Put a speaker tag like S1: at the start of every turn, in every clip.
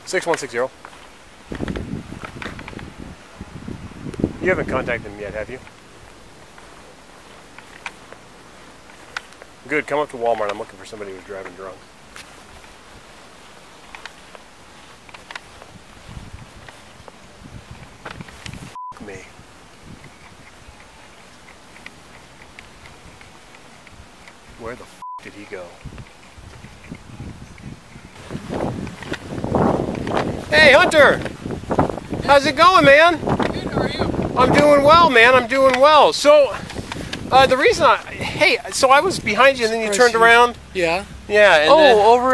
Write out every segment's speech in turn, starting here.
S1: 6160. You haven't contacted him yet, have you? Good, come up to Walmart. I'm looking for somebody who's driving drunk. F me. Where the f did he go? Hey, Hunter! How's it going, man?
S2: Good, how are you?
S1: I'm doing well, man. I'm doing well. So, the reason so I was behind you and then you turned around?
S2: Yeah.
S1: Yeah.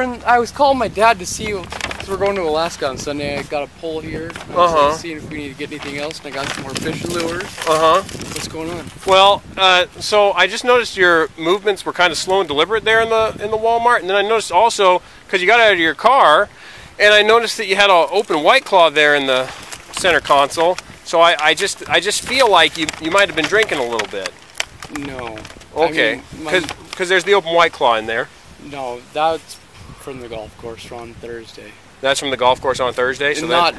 S1: And
S2: I was calling my dad to see, because we're going to Alaska on Sunday. I got a pole here. I was seeing if we need to get anything else, and I got some more fish lures. What's going on?
S1: Well, so I just noticed your movements were kind of slow and deliberate there in the Walmart, and then I noticed also, because you got out of your car, and I noticed that you had an open White Claw there in the center console. So I just feel like you might have been drinking a little bit.
S2: No.
S1: Okay. Because there's the open White Claw in there.
S2: No, that's from the golf course on Thursday.
S1: That's from the golf course on Thursday. So
S2: not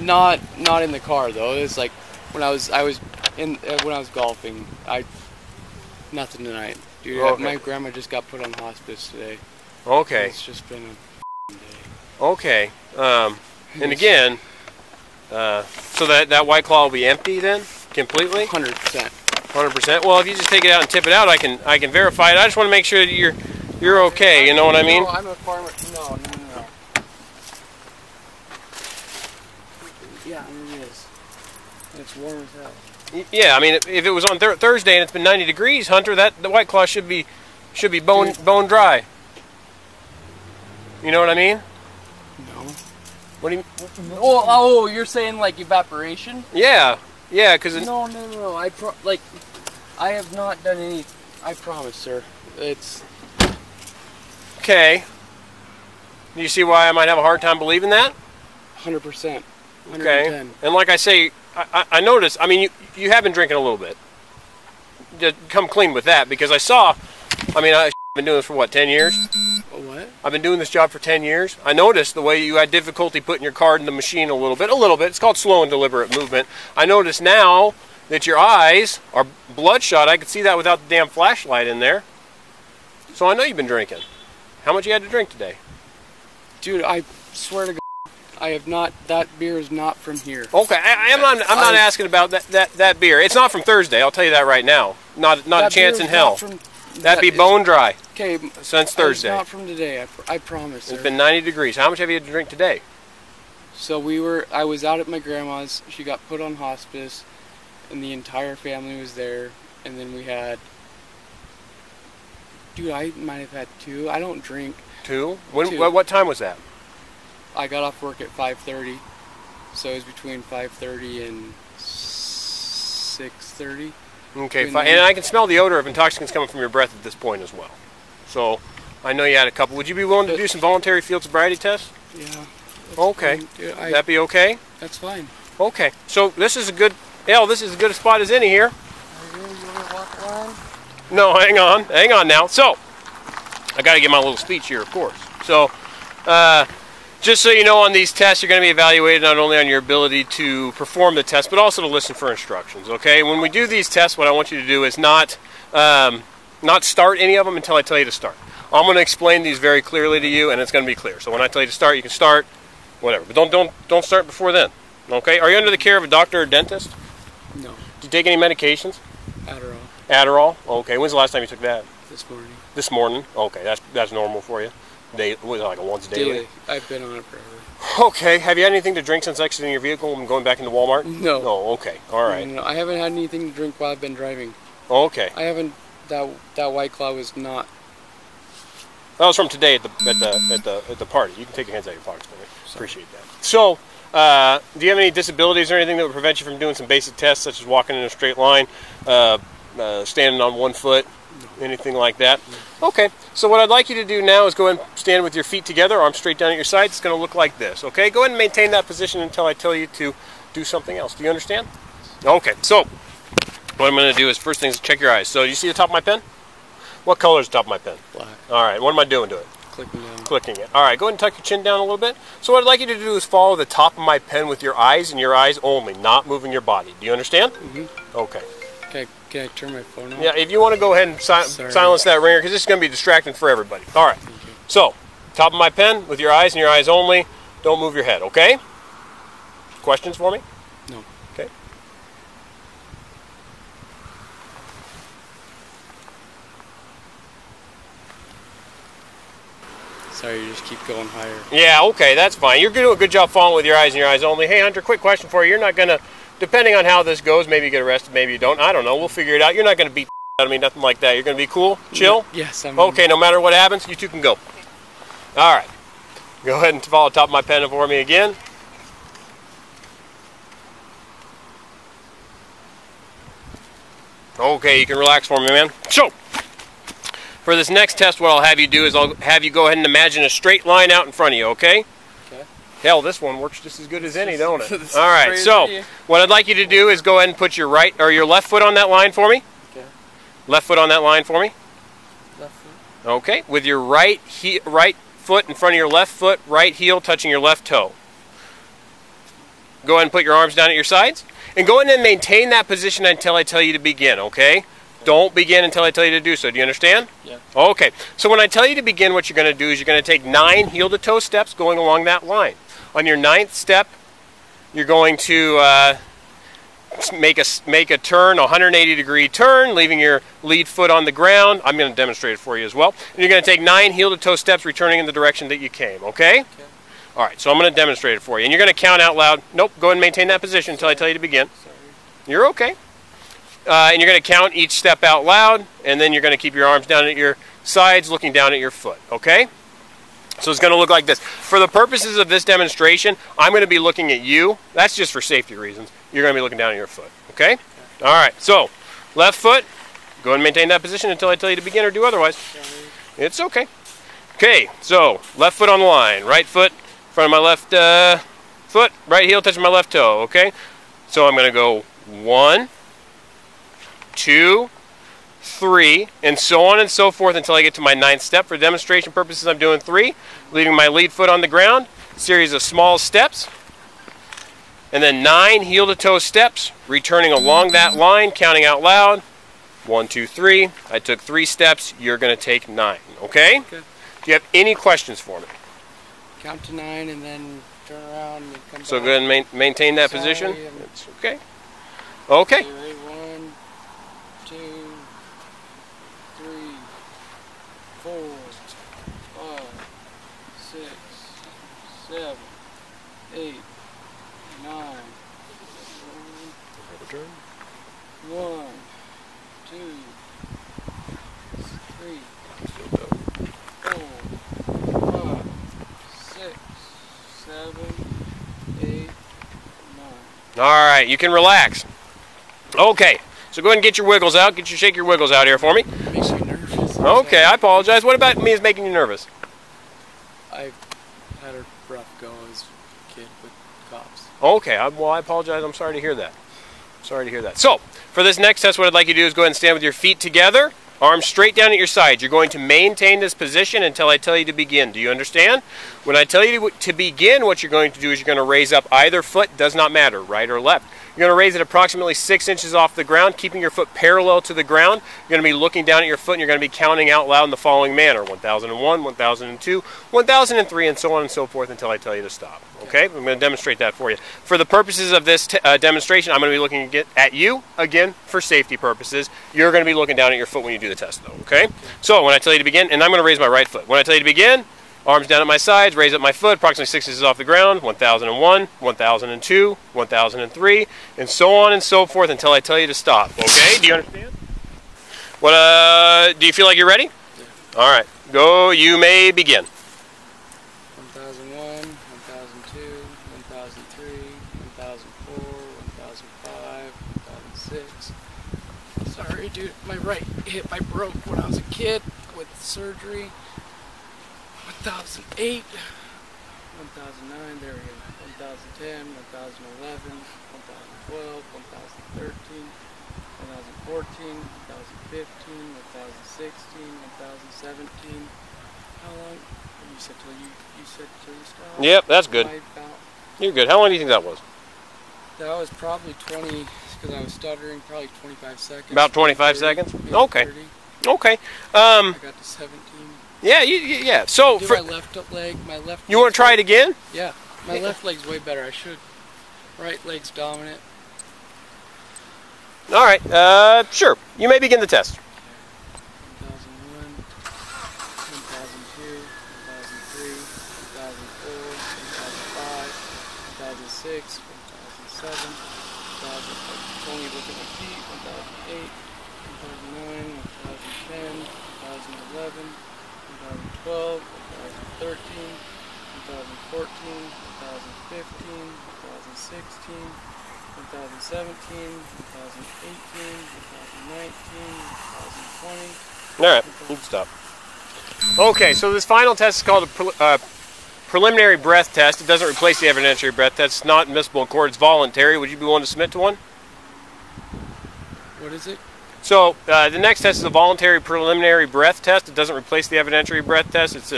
S2: in the car though. It's like when I was golfing. Nothing tonight, dude.
S1: Okay.
S2: My grandma just got put on hospice today.
S1: Okay.
S2: It's just been a day.
S1: Okay. And again, so that White Claw will be empty then, completely.
S2: 100%.
S1: 100%. Well, if you just take it out and tip it out, I can verify it. I just want to make sure that you're okay. You know what I mean?
S2: No, I'm a farmer. No. Yeah, it is. And it's warm as hell.
S1: Yeah, I mean, if it was on Thursday and it's been 90 degrees, Hunter, the White Claw should be bone dry. You know what I mean?
S2: No.
S1: What do you?
S2: Oh, you're saying like evaporation?
S1: Yeah, because
S2: No. I have not done any. I promise, sir. It's
S1: okay. Do you see why I might have a hard time believing that?
S2: 100%.
S1: Okay. And like I say, I noticed. I mean, you have been drinking a little bit. Just come clean with that, because I saw. I mean, I've been doing this for what, 10 years?
S2: What?
S1: I've been doing this job for 10 years. I noticed the way you had difficulty putting your card in the machine a little bit. It's called slow and deliberate movement. I notice now that your eyes are bloodshot. I could see that without the damn flashlight in there. So I know you've been drinking. How much you had to drink today?
S2: Dude, I swear to God, I have not. That beer is not from here.
S1: Okay, I'm not asking about that beer. It's not from Thursday. I'll tell you that right now. Not a chance in hell. That'd be bone dry.
S2: Okay,
S1: since Thursday.
S2: It's not from today. I promise.
S1: It's been 90 degrees. How much have you had to drink today?
S2: So I was out at my grandma's. She got put on hospice, and the entire family was there. And then we had. Dude, I might have had 2. I don't drink.
S1: 2?
S2: 2.
S1: What time was that?
S2: I got off work at 5:30, so it was between 5:30 and 6:30.
S1: Okay, fine. And I can smell the odor of intoxicants coming from your breath at this point as well. So, I know you had a couple. Would you be willing to do some voluntary field sobriety tests?
S2: Yeah.
S1: Okay.
S2: Dude,
S1: that be okay?
S2: That's fine.
S1: Okay. So this is a good a spot as any here.
S2: Are you want to walk around?
S1: No, hang on now. So, I got to give my little speech here, of course. So, just so you know, on these tests, you're going to be evaluated not only on your ability to perform the test, but also to listen for instructions, okay? When we do these tests, what I want you to do is not start any of them until I tell you to start. I'm going to explain these very clearly to you, and it's going to be clear. So when I tell you to start, you can start, whatever. But don't start before then, okay? Are you under the care of a doctor or dentist?
S2: No.
S1: Do you take any medications?
S2: Adderall.
S1: Adderall? Okay. When's the last time you took that?
S2: This morning.
S1: This morning? Okay, that's normal for you. Was it like a once daily?
S2: I've been on it forever.
S1: Okay. Have you had anything to drink since exiting your vehicle and going back into Walmart?
S2: No.
S1: No. Okay. All right.
S2: No, I haven't had anything to drink while I've been driving.
S1: Okay.
S2: I haven't. That White Claw was not.
S1: That was from today at the party. You can take your hands out of your pockets, buddy. Appreciate that. So, do you have any disabilities or anything that would prevent you from doing some basic tests, such as walking in a straight line, standing on one foot? Anything like that? Okay, so what I'd like you to do now is go ahead and stand with your feet together, arms straight down at your sides. It's going to look like this, okay? Go ahead and maintain that position until I tell you to do something else. Do you understand? Okay, so what I'm going to do is first thing is check your eyes. So you see the top of my pen? What color is the top of my pen?
S2: Black.
S1: All right, what am I doing to it?
S2: clicking down.
S1: Clicking it. All right, go ahead and tuck your chin down a little bit. So what I'd like you to do is follow the top of my pen with your eyes and your eyes only, not moving your body. Do you understand?
S2: Mm-hmm.
S1: Okay.
S2: Can I turn my phone off?
S1: Yeah, if you want to go ahead and silence that ringer, because this is going to be distracting for everybody. All right. So, top of my pen with your eyes and your eyes only. Don't move your head, okay? Questions for me?
S2: No.
S1: Okay.
S2: Sorry, you just keep going higher.
S1: Yeah, okay, that's fine. You're doing a good job following with your eyes and your eyes only. Hey, Hunter, quick question for you. You're not going to, depending on how this goes, maybe you get arrested, maybe you don't. I don't know. We'll figure it out. You're not going to beat out of me, nothing like that. You're going to be cool, chill?
S2: Yes, I'm...
S1: Okay, no matter what happens, you two can go. All right. Go ahead and follow the top of my pen for me again. Okay, you can relax for me, man. So, for this next test, what I'll have you do is I'll have you go ahead and imagine a straight line out in front of you, okay?
S2: Okay.
S1: Hell, this one works just as good as any, don't it? All right, so what I'd like you to do is go ahead and put your right or your left foot on that line for me.
S2: Okay.
S1: Left foot on that line for me.
S2: Left foot.
S1: Okay, with your right foot in front of your left foot, right heel touching your left toe. Go ahead and put your arms down at your sides. And go ahead and maintain that position until I tell you to begin, okay? Don't begin until I tell you to do so. Do you understand?
S2: Yeah.
S1: Okay. So when I tell you to begin, what you're going to do is you're going to take 9 heel-to-toe steps going along that line. On your 9th step, you're going to make a turn, a 180-degree turn, leaving your lead foot on the ground. I'm going to demonstrate it for you as well. And you're going to take 9 heel-to-toe steps, returning in the direction that you came, okay?
S2: Okay.
S1: All right, so I'm going to demonstrate it for you. And you're going to count out loud. Nope, go ahead and maintain that position until I tell you to begin.
S2: Sorry.
S1: You're okay. And you're going to count each step out loud, and then you're going to keep your arms down at your sides, looking down at your foot, okay? So it's going to look like this. For the purposes of this demonstration, I'm going to be looking at you. That's just for safety reasons. You're going to be looking down at your foot, okay? All right, so left foot, go ahead and maintain that position until I tell you to begin or do otherwise.
S2: Sorry.
S1: It's okay. Okay, so left foot on the line, right foot in front of my left foot, right heel touching my left toe, okay? So I'm going to go 1, 2, 3, and so on and so forth until I get to my 9th step. For demonstration purposes, I'm doing 3, leaving my lead foot on the ground, series of small steps, and then 9 heel-to-toe steps, returning along that line, counting out loud. 1, 2, 3. I took 3 steps. You're going to take 9, okay?
S2: Okay.
S1: Do you have any questions for me?
S2: Count to 9 and then turn around and come back.
S1: So go ahead and maintain that
S2: Sorry,
S1: position. It's okay. Okay.
S2: Okay, ready? 1, 2, 3, 4, 5, 6, 7, 8, 9. 1, 2, 3, 4, 5, 6, 7, 8, 9.
S1: All right, you can relax. Okay, so go ahead and get your wiggles out. Shake your wiggles out here for me.
S2: Makes me nervous.
S1: Okay, I apologize. What about me is making you nervous?
S2: I had a rough go as a kid with cops.
S1: Okay, well, I apologize. I'm sorry to hear that. Sorry to hear that. So, for this next test, what I'd like you to do is go ahead and stand with your feet together, arms straight down at your sides. You're going to maintain this position until I tell you to begin. Do you understand? When I tell you to begin, what you're going to do is you're going to raise up either foot, does not matter, right or left. You're going to raise it approximately 6 inches off the ground, keeping your foot parallel to the ground. You're going to be looking down at your foot, and you're going to be counting out loud in the following manner. 1001, 1002, 1003, and so on and so forth until I tell you to stop. Okay? I'm going to demonstrate that for you. For the purposes of this demonstration, I'm going to be looking at you, again, for safety purposes. You're going to be looking down at your foot when you do the test, though. Okay? So, when I tell you to begin, and I'm going to raise my right foot. When I tell you to begin, arms down at my sides, raise up my foot, approximately 6 inches off the ground, 1001, 1002, 1003, and so on and so forth until I tell you to stop. Okay? Do you understand? What, do you feel like you're ready? Yeah. All right. Go. You may begin.
S2: 1001, 1002, 1003, 1004, 1005, 1006. Sorry, dude. My right hip I broke when I was a kid with surgery. 1008, 1009, there we go, 1010, 1011, 1012, 1013, 1014, 1015, 1016, 1017, How long? You said till you stop?
S1: Yep, that's good. You're good. How long do you think that was?
S2: That was probably 20, because I was stuttering, probably 25 seconds.
S1: About 25 seconds? Okay.
S2: 30.
S1: Okay.
S2: I got to 17.
S1: Yeah, yeah. So
S2: for my left leg,
S1: You want to try it again?
S2: Yeah. My left leg's way better. I should. Right leg's dominant.
S1: All right. Sure. You may begin the test.
S2: 1001, 1002, 1003, 1004, 1005, 1006, 1007, 1000. Only look at my feet. 1008, 1009, 1010, 1011, 2012, 2013, 2014, 2015, 2016, 2017, 2018, 2019, 2020.
S1: All right, you can stop. Okay, so this final test is called a preliminary breath test. It doesn't replace the evidentiary breath test. It's not admissible in court. It's voluntary. Would you be willing to submit to one?
S2: What is it?
S1: So the next test is a voluntary preliminary breath test. It doesn't replace the evidentiary breath test. It's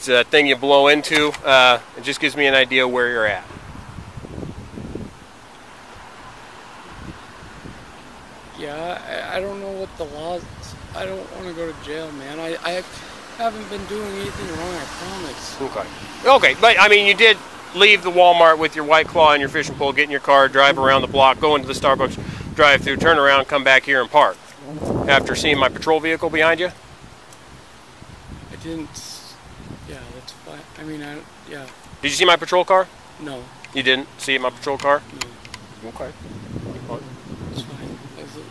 S1: a thing you blow into. It just gives me an idea where you're at.
S2: Yeah, I don't know what the law is. I don't want to go to jail, man. I haven't been doing anything wrong, I promise.
S1: Okay. Okay, but I mean, you did leave the Walmart with your White Claw and your fishing pole, get in your car, drive around the block, go into the Starbucks drive-through, turn around, come back here and park. After seeing my patrol vehicle behind you?
S2: I didn't. Yeah, that's fine. I mean, yeah.
S1: Did you see my patrol car?
S2: No.
S1: You didn't see my patrol car?
S2: No.
S1: Okay.
S2: It's fine.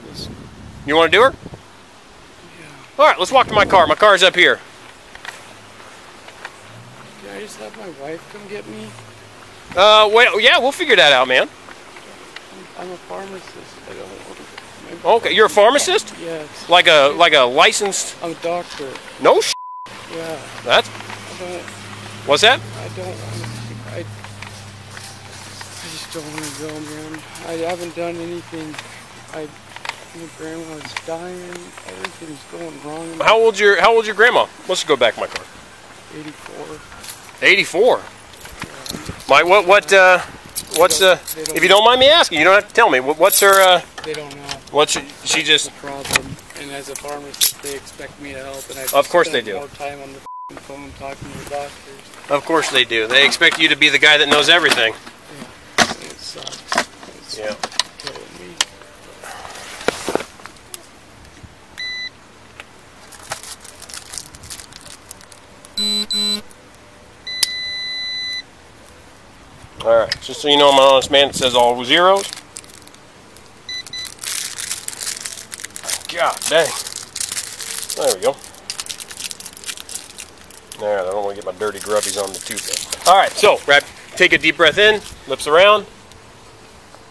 S2: Listen.
S1: You want to do her?
S2: Yeah.
S1: All right, let's walk to my car. My car's up here.
S2: Can I just have my wife come get me?
S1: Well, yeah, we'll figure that out, man.
S2: I'm a pharmacist. I don't.
S1: Okay, you're a pharmacist?
S2: Yes.
S1: Like a licensed?
S2: I'm a doctor.
S1: No
S2: Yeah.
S1: That's?
S2: I don't.
S1: What's that?
S2: I don't want to. I just don't want to go, man. I haven't done anything. My grandma's dying. Everything's going wrong.
S1: How old's your grandma? Let's go back to my car.
S2: 84.
S1: 84. Yeah. What's if you don't mind me asking, you don't have to tell me. What's her
S2: They don't know.
S1: She just
S2: the problem. And as a pharmacist, they expect me to help, and
S1: Of course they do.
S2: More time on the phone talking to doctors.
S1: Of course they do. They expect you to be the guy that knows everything.
S2: Yeah. It sucks. It's killing me.
S1: Alright, just so you know I'm an honest man, it says all zeros. God dang. There we go. Alright, I don't want to get my dirty grubbies on the tube there. Alright, so take a deep breath in, lips around,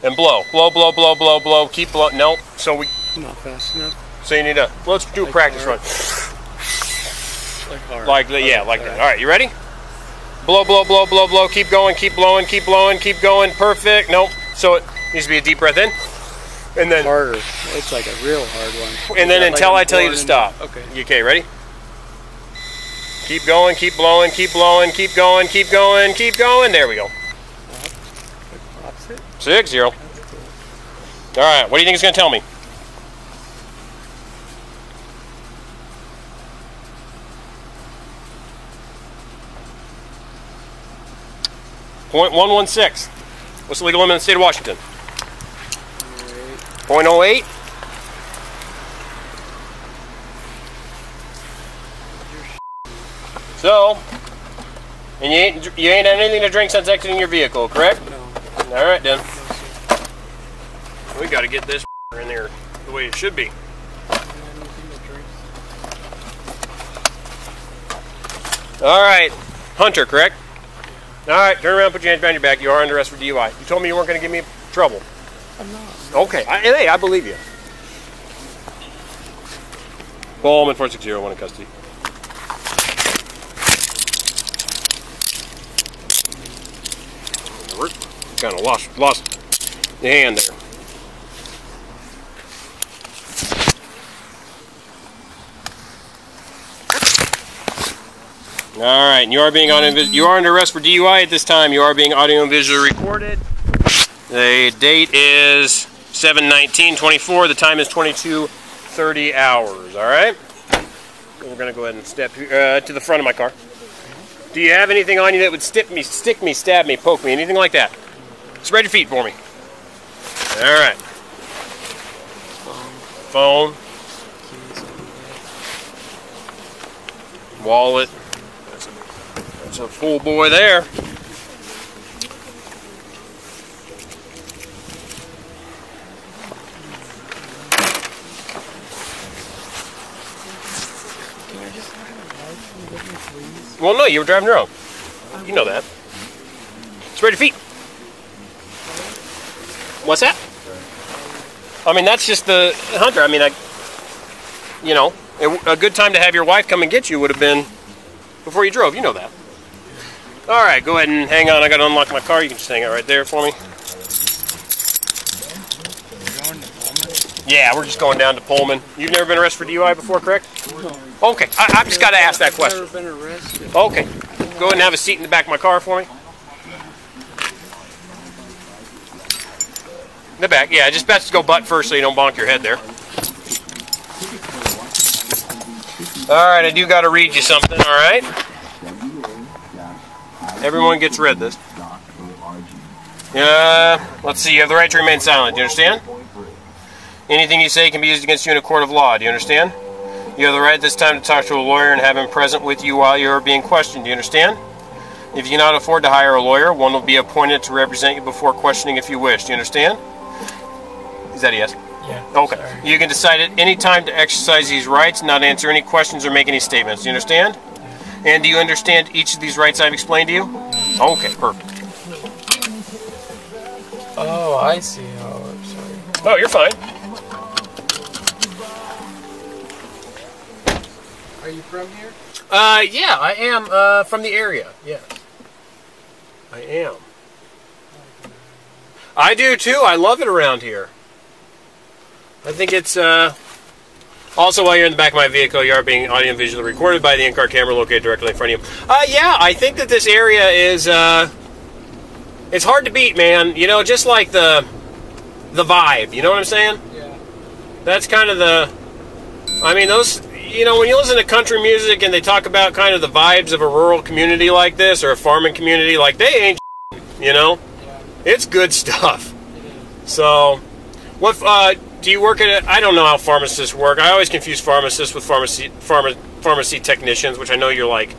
S1: and blow. Blow, blow, blow, blow, blow. Keep blowing. No, so we...
S2: Not fast enough.
S1: So you need to... Let's do a practice run.
S2: Like hard.
S1: Like that. Alright, you ready? Blow, blow, blow, blow, blow. Keep going, keep blowing, keep blowing, keep going. Perfect. Nope. So it needs to be a deep breath in. And then...
S2: Harder. It's like a real hard one.
S1: And then until I tell you to stop.
S2: Okay.
S1: Okay, ready? Keep going, keep blowing, keep blowing, keep going, keep going, keep going. There we go. 6-0. Alright, what do you think it's going to tell me? .116. What's the legal limit in the state of Washington? 0.08. So, and you ain't had anything to drink since exiting your vehicle, correct?
S2: No.
S1: All right, then. We got to get this in there the way it should be. All right, Hunter, correct? All right, turn around, put your hands behind your back. You are under arrest for DUI. You told me you weren't going to give me trouble.
S2: I'm not.
S1: Okay, hey, I believe you. Pullman 460, in custody. Kind of lost your hand there. All right, and you are under arrest for DUI at this time. You are being audio and visually recorded. The date is 7/19/24. The time is 22:30 hours. All right. We're gonna go ahead and step to the front of my car. Do you have anything on you that would stick me, stab me, poke me, anything like that? Spread your feet for me. All right. Phone. Wallet. That's a full boy there. Well, no, you were driving your own. You know that. Spread your feet. What's that? I mean, that's just the Hunter. I mean, you know, a good time to have your wife come and get you would have been before you drove. You know that. All right, go ahead and hang on. I got to unlock my car. You can just hang out right there for me. Yeah, we're just going down to Pullman. You've never been arrested for DUI before, correct?
S2: No.
S1: Okay, I've just got to ask that question.
S2: I've never been arrested.
S1: Okay, go ahead and have a seat in the back of my car for me. In the back, yeah, just best to go butt first so you don't bonk your head there. Alright, I do got to read you something, alright? Everyone gets read this. Let's see, you have the right to remain silent, do you understand? Anything you say can be used against you in a court of law, do you understand? You have the right at this time to talk to a lawyer and have him present with you while you are being questioned, do you understand? If you cannot afford to hire a lawyer, one will be appointed to represent you before questioning if you wish, do you understand? Is that a yes?
S2: Yeah.
S1: Okay.
S2: Sorry.
S1: You can decide at any time to exercise these rights, not answer any questions or make any statements. Do you understand? And do you understand each of these rights I've explained to you? Okay, perfect.
S2: Oh, I see. Oh, I'm sorry.
S1: Oh, you're fine.
S2: Are you from here?
S1: Yeah, I am from the area. Yes. I am. I do too. I love it around here. I think it's, also while you're in the back of my vehicle, you are being audio and visually recorded by the in-car camera located directly in front of you. Yeah, I think that this area is, it's hard to beat, man. You know, just like the vibe, you know what I'm saying?
S2: Yeah.
S1: That's kind of the, I mean, those, you know, when you listen to country music and they talk about kind of the vibes of a rural community like this, or a farming community, like, they ain't, you know?
S2: Yeah.
S1: It's good stuff.
S2: It is.
S1: So, what, do you work at a, I don't know how pharmacists work. I always confuse pharmacists with pharmacy technicians, which I know you're like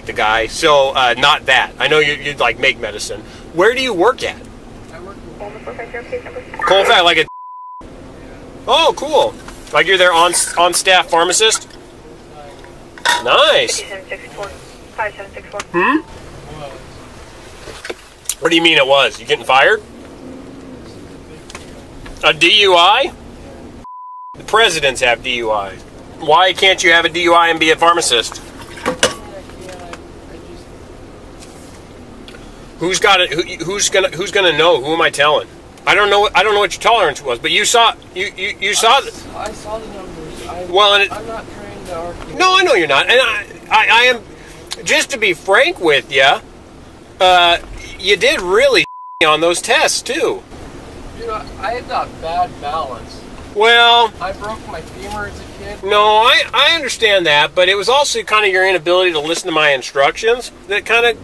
S1: the guy. So, not that. I know you like make medicine. Where do you work at?
S2: I work in
S1: Colfax, like a, oh, cool. Like you're their on staff pharmacist? Nice.
S3: 5764.
S1: Hmm? What do you mean it was? You getting fired? A DUI? The presidents have DUIs. Why can't you have a DUI and be a pharmacist? Who's got it? Who's gonna know? Who am I telling? I don't know what your tolerance was, but you saw you saw.
S2: I saw the numbers. I'm not trying to argue.
S1: No, I know you're not, and I am. Just to be frank with you, you did really on those tests too.
S2: Dude, I had got bad balance.
S1: Well,
S2: I broke my femur as a kid.
S1: no, I understand that, but it was also kind of your inability to listen to my instructions that kind of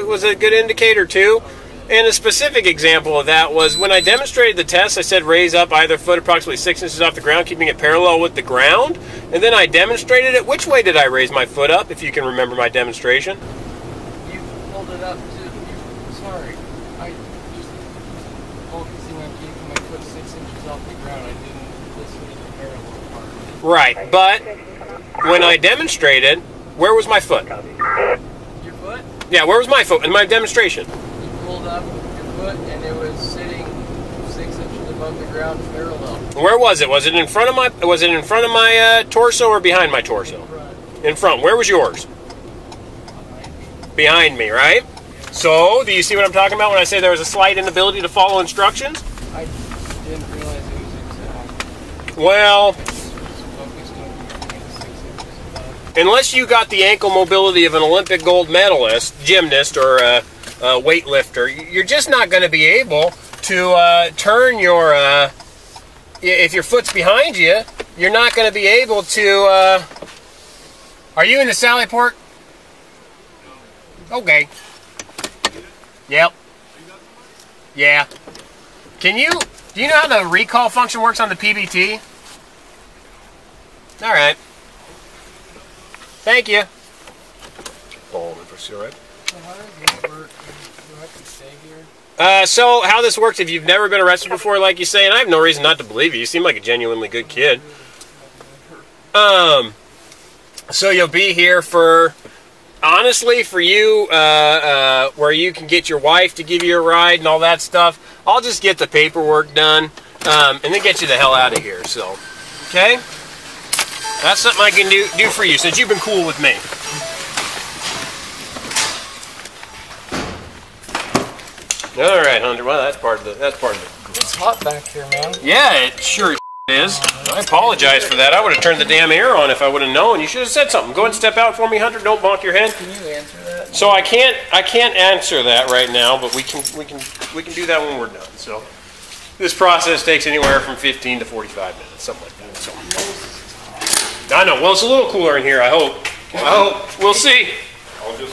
S1: was a good indicator too. And a specific example of that was when I demonstrated the test, I said raise up either foot approximately 6 inches off the ground, keeping it parallel with the ground. And then I demonstrated it. Which way did I raise my foot up, if you can remember my demonstration?
S2: You pulled it up to, sorry, I just focusing on keeping my foot 6 inches off the ground. I didn't listen to the parallel part.
S1: Right, but when I demonstrated, where was my foot?
S2: Your foot?
S1: Yeah, where was my foot in my demonstration?
S2: Pulled up your foot and it was sitting 6 inches above the ground parallel.
S1: Where was it? Was it in front of my torso or behind my torso? In front. Where was yours? Behind me, right? So, do you see what I'm talking about when I say there was a slight inability to follow instructions?
S2: I didn't realize it was exact.
S1: Well,
S2: Focused on keeping it 6 inches above.
S1: unless you got the ankle mobility of an Olympic gold medalist, gymnast, or a weightlifter, you're just not going to be able to turn your, if your foot's behind you, you're not going to be able to, are you in the Sally Port? Okay. Yep. Yeah. Do you know how the recall function works on the PBT? All right. Thank you. Oh, right?
S2: How does this work? Do I have to stay here?
S1: So how this works, if you've never been arrested before, like you say, and I have no reason not to believe you. You seem like a genuinely good kid. So you'll be here for, honestly, for you, where you can get your wife to give you a ride and all that stuff. I'll just get the paperwork done, and then get you the hell out of here. So, okay? That's something I can do for you, since you've been cool with me. All right, Hunter. Well, that's part of the.
S2: It's hot back here, man.
S1: Yeah, it sure is. I apologize for that. I would have turned the damn air on if I would have known. You should have said something. Go ahead and step out for me, Hunter. Don't bonk your head.
S2: Can you answer that?
S1: So I can't answer that right now, but we can do that when we're done. So this process takes anywhere from 15 to 45 minutes, something like that. So I know. Well, it's a little cooler in here. I hope. We'll see.
S4: I'll give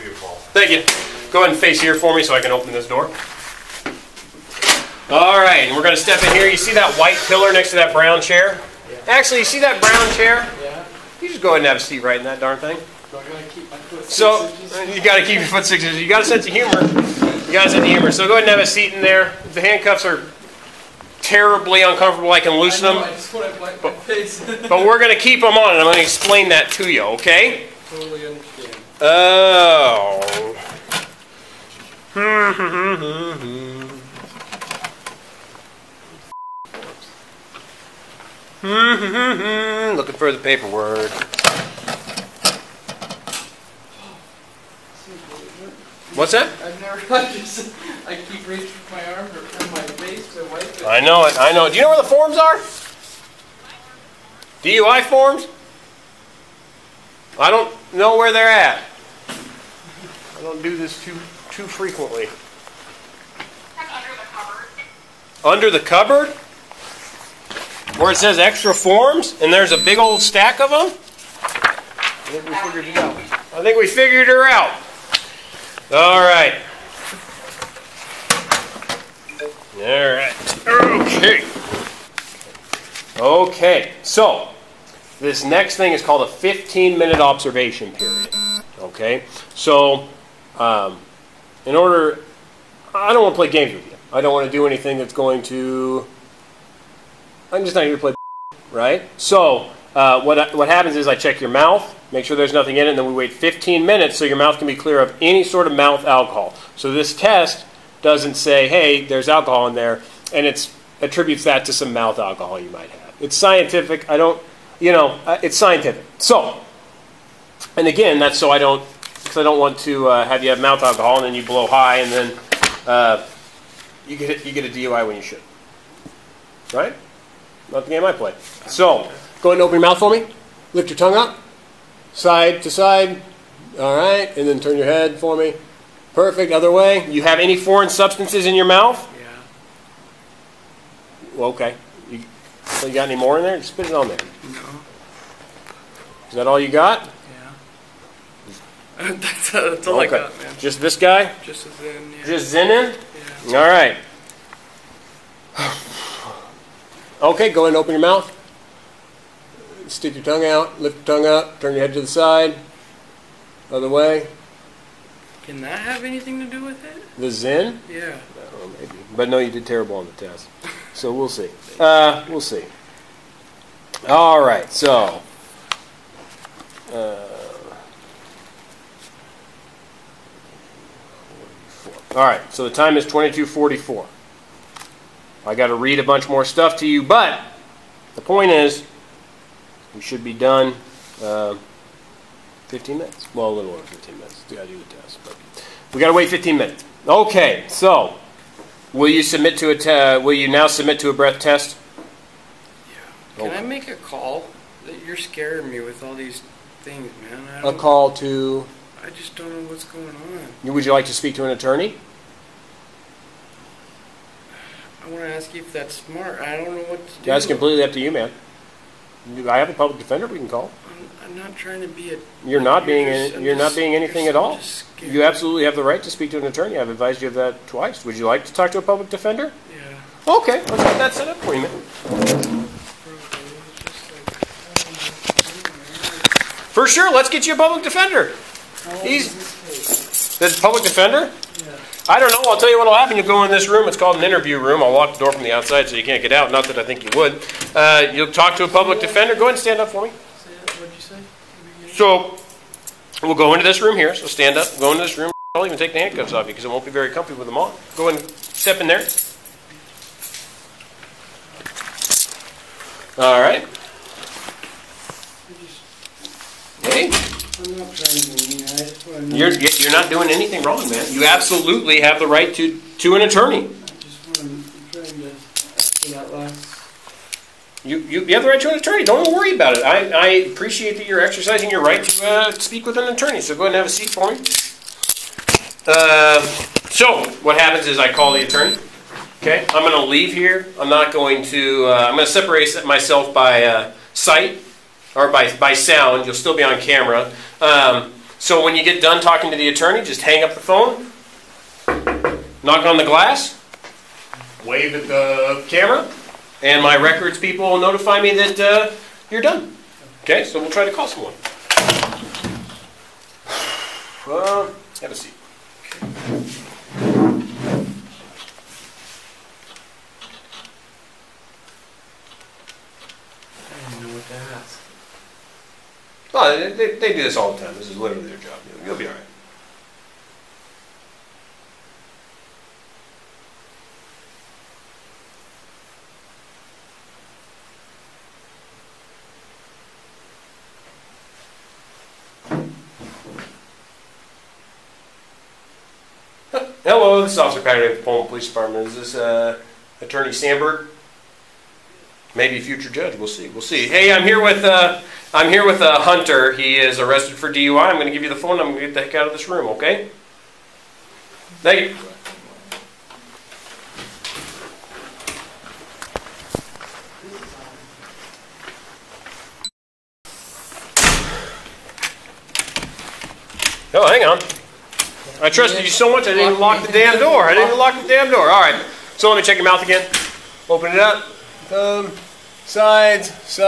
S4: you a call.
S1: Thank you. Go ahead and face here for me so I can open this door. All right, and we're going to step in here. You see that white pillar next to that brown chair?
S2: Yeah.
S1: Actually, you see that brown chair?
S2: Yeah.
S1: You just go ahead and have a seat right in that darn thing.
S2: So I gotta keep my foot 6
S1: So,
S2: inches?
S1: you got to keep your foot 6 inches. You got a sense of humor. You got a sense of humor. So go ahead and have a seat in there. If the handcuffs are terribly uncomfortable, I can loosen
S2: I know,
S1: them.
S2: I just want to wipe my face.
S1: But we're going to keep them on, and I'm going to explain that to you, okay?
S2: Totally understand.
S1: Oh. Looking for the paperwork. What's that?
S2: I've never, I keep reaching for my arm or my face to wipe it.
S1: I know it. I know. Do you know where the forms are? DUI forms? I don't know where they're at. I don't do this too frequently. Under the cupboard? Where it says extra forms, and there's a big old stack of them? I think we figured it out. I think we figured her out. All right. All right. Okay. Okay. So, this next thing is called a 15-minute observation period. Okay? So, in order, I don't want to play games with you. I don't want to do anything that's going to, I'm just not here to play, right? So, what happens is I check your mouth, make sure there's nothing in it, and then we wait 15 minutes so your mouth can be clear of any sort of mouth alcohol. So this test doesn't say, hey, there's alcohol in there, and it attributes that to some mouth alcohol you might have. It's scientific. It's scientific. So, and again, that's so because I don't want to have you have mouth alcohol and then you blow high and then you get a DUI when you should. Right? Not the game I play. So, go ahead and open your mouth for me. Lift your tongue up. Side to side. All right. And then turn your head for me. Perfect. Other way. You have any foreign substances in your mouth?
S2: Yeah.
S1: Well, okay. So you got any more in there? Just spit it on there.
S2: No.
S1: Is that all you got?
S2: Yeah. That's all I got, man.
S1: Just this guy?
S2: Just a Zen, yeah.
S1: Just Zenin?
S2: Yeah.
S1: All right. Okay, go ahead and open your mouth. Stick your tongue out, lift your tongue up, turn your head to the side. Other way.
S2: Can that have anything to do with it?
S1: The Zen?
S2: Yeah.
S1: Oh, maybe. But no, you did terrible on the test. So we'll see. We'll see. All right, so. All right, so the time is 22:44. I got to read a bunch more stuff to you, but the point is, we should be done 15 minutes. Well, a little over 15 minutes. We got to do the test, but we got to wait 15 minutes. Okay, so will you submit to will you now submit to a breath test?
S2: Yeah. Can I make a call? You're scaring me with all these things, man.
S1: A call to...
S2: I just don't know what's going on.
S1: Would you like to speak to an attorney?
S2: I want to ask you if that's smart. I don't know what to do.
S1: That's completely up to you, man. I have a public defender we can call.
S2: I'm not trying to be a...
S1: You're not being anything at all.
S2: Just scared.
S1: You absolutely have the right to speak to an attorney. I've advised you of that twice. Would you like to talk to a public defender?
S2: Yeah.
S1: Okay, let's get that set up for you, man. For sure, let's get you a public defender. The public defender?
S2: Yeah.
S1: I don't know. I'll tell you what will happen. You'll go in this room. It's called an interview room. I'll lock the door from the outside so you can't get out. Not that I think you would. You'll talk to a public defender. Go ahead and stand up for me.
S2: What'd you say?
S1: So we'll go into this room here. So stand up. Go into this room. I'll even take the handcuffs off you because it won't be very comfy with them on. Go ahead and step in there. All right. Hey.
S2: I'm not trying to be mean. I just want to...
S1: You're not doing anything wrong, man. You absolutely have the right to an attorney.
S2: I just want to... I'm trying to say that last...
S1: You have the right to an attorney. Don't worry about it. I appreciate that you're exercising your right to speak with an attorney. So go ahead and have a seat for me. So what happens is I call the attorney. Okay, I'm going to leave here. I'm not going to. I'm going to separate myself by sight or by sound. You'll still be on camera. So when you get done talking to the attorney, just hang up the phone, knock on the glass, wave at the camera, and my records people will notify me that you're done. Okay, so we'll try to call someone. Have a seat.
S2: I don't know what to ask.
S1: Oh, they do this all the time. This is literally their job. You'll be all right. Hello, this is Officer Padrta of the Pullman Police Department. Is this Attorney Sandberg? Maybe a future judge. We'll see. We'll see. Hey, I'm here with Hunter. He is arrested for DUI. I'm going to give you the phone. I'm going to get the heck out of this room. Okay? Thank you. Oh, hang on. I trusted you so much I didn't even lock the damn door. I didn't even lock the damn door. All right. So let me check your mouth again. Open it up. Sides. You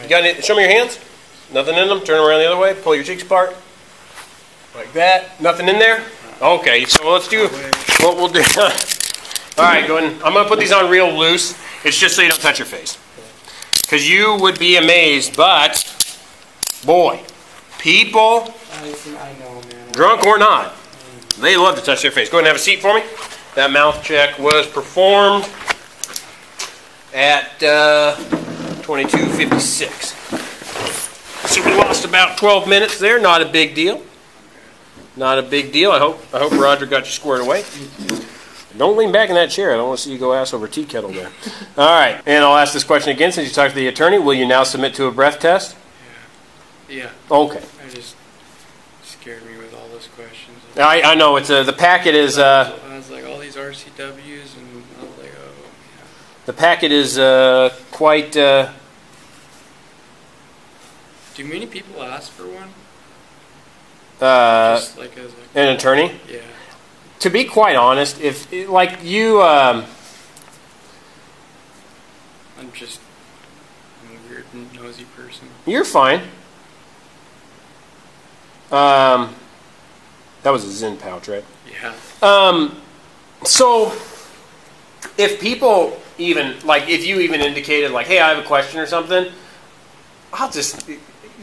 S1: got any? Show me your hands. Nothing in them. Turn them around the other way. Pull your cheeks apart. Like that. Nothing in there? Okay. So let's do what we'll do. All right. Go ahead. I'm going to put these on real loose. It's just so you don't touch your face. Because you would be amazed, but boy, people,
S2: I know, man.
S1: drunk or not, they love to touch their face. Go ahead and have a seat for me. That mouth check was performed at 22:56. So we lost about 12 minutes there. Not a big deal. Not a big deal. I hope Roger got you squared away. Don't lean back in that chair. I don't want to see you go ass over tea kettle there. All right. And I'll ask this question again since you talked to the attorney. Will you now submit to a breath test?
S2: Yeah.
S1: Okay.
S2: I just scared me with all those questions.
S1: I know. It's the packet is...
S2: I was like, all these RCWs, and I was like, oh, yeah.
S1: The packet is quite...
S2: Do many people ask for one? Just like as
S1: an attorney?
S2: Yeah.
S1: To be quite honest, if like you... I'm
S2: a weird, nosy person.
S1: You're fine. That was a Zyn pouch, right?
S2: Yeah.
S1: So, if people even, like, if you even indicated, like, hey, I have a question or something, I'll just,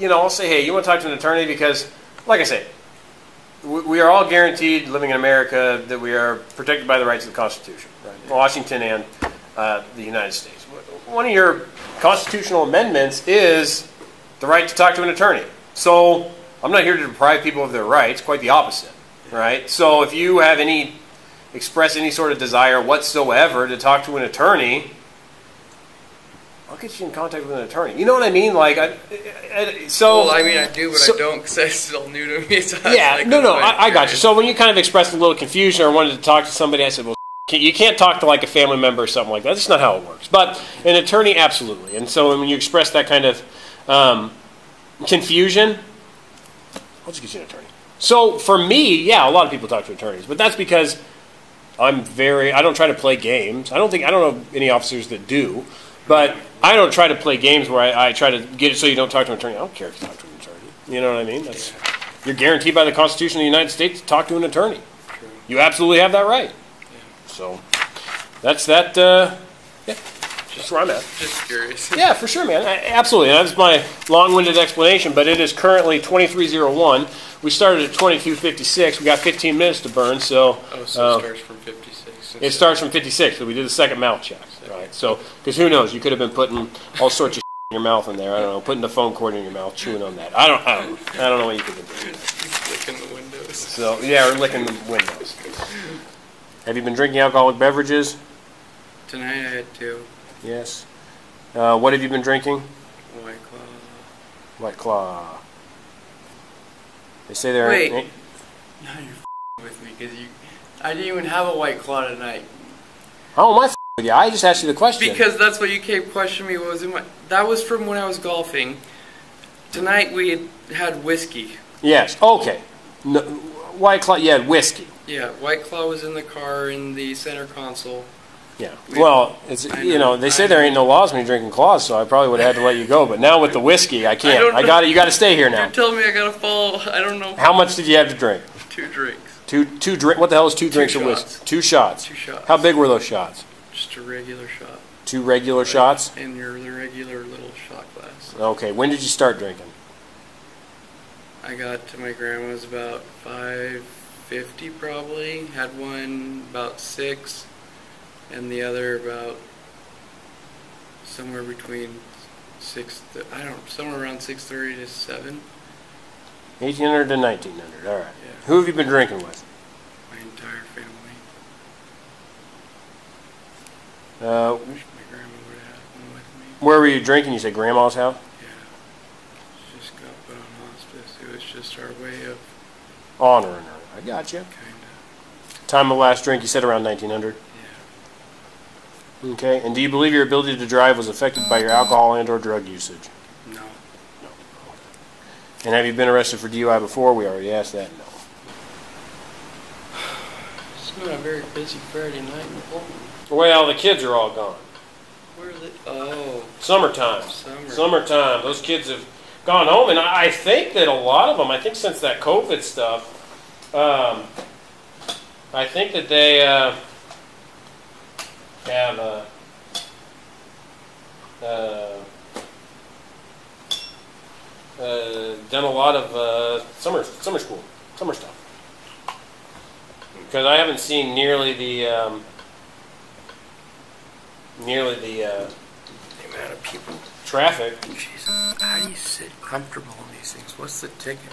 S1: I'll say, hey, you want to talk to an attorney? Because, like I say, we are all guaranteed living in America that we are protected by the rights of the Constitution, right? Washington and the United States. One of your constitutional amendments is the right to talk to an attorney. So, I'm not here to deprive people of their rights, quite the opposite, right? So if you have express any sort of desire whatsoever to talk to an attorney, I'll get you in contact with an attorney. You know what I mean? Like, So
S2: well, I mean, I do, but I don't because it's still new to me. So
S1: yeah,
S2: like,
S1: no, I got you. So when you kind of expressed a little confusion or wanted to talk to somebody, I said, well, you can't talk to like a family member or something like that. That's not how it works. But an attorney, absolutely. And so when you express that kind of confusion, I'll just get you an attorney. So for me, yeah, a lot of people talk to attorneys, but that's because I don't try to play games. I don't know any officers that do, but I don't try to play games where I try to get it so you don't talk to an attorney. I don't care if you talk to an attorney. You know what I mean? You're guaranteed by the Constitution of the United States to talk to an attorney.
S2: True.
S1: You absolutely have that right. So that's that. Yeah, that's where I'm at.
S2: Just curious.
S1: Yeah, for sure, man. Absolutely. And that's my long-winded explanation, but it is currently 23:01. We started at 22:56. We got 15 minutes to burn, so.
S2: Oh, so it starts from 56.
S1: It starts from 56, so we did the second mouth check, right? So, because who knows? You could have been putting all sorts of in your mouth in there. I don't know, putting the phone cord in your mouth, chewing on that. I don't know what you could have been doing.
S2: Licking the windows.
S1: So yeah, we're licking the windows. Have you been drinking alcoholic beverages?
S2: Tonight I had 2.
S1: Yes. What have you been drinking?
S2: White Claw.
S1: White Claw. They say there.
S2: Wait. Now you're with me because I didn't even have a White Claw tonight.
S1: How am I with you? I just asked you the question.
S2: Because that's what you kept questioning me. What was in my? That was from when I was golfing. Tonight we had whiskey.
S1: Yes. Okay. No, White Claw. You had whiskey.
S2: Yeah, White Claw was in the car in the center console.
S1: Yeah. Well, it's they say there ain't no laws when you're drinking claws, so I probably would have had to let you go. But now with the whiskey, I can't. I got it. You got to stay here now.
S2: You're telling me I got to follow. I don't know.
S1: How much did you have to drink?
S2: 2 drinks.
S1: Two drink. What the hell is 2 drinks of whiskey? 2 shots.
S2: 2 shots.
S1: How big were those shots?
S2: Just a regular shot.
S1: 2 regular shots.
S2: In the regular little shot glass.
S1: Okay. When did you start drinking?
S2: I got to my grandma's about 5:50 probably. Had one about 6, and the other about somewhere between somewhere around 6:30 to 7.
S1: 1800 to 1900. All right.
S2: Yeah.
S1: Who have you been drinking with?
S2: My entire family. I wish my grandma would have had one with me.
S1: Where were you drinking? You said grandma's house?
S2: Yeah. She just got put on hospice. It was just our way of
S1: Honoring her. I got you.
S2: kinda.
S1: Time of last drink, you said around 1900.
S2: Yeah.
S1: Okay. And do you believe your ability to drive was affected by your alcohol and/or drug usage?
S2: No.
S1: And have you been arrested for DUI before? We already asked that. No.
S2: It's been a very busy Friday night in Pullman.
S1: Well, the kids are all gone.
S2: Where are they? Oh.
S1: Summertime. Summertime. Those kids have gone home, and I think that a lot of them, I think since that COVID stuff, I think that they have done a lot of summer stuff. Because I haven't seen nearly the
S2: amount of people.
S1: traffic.
S2: Jesus, how do you sit comfortable in these things? What's the ticket?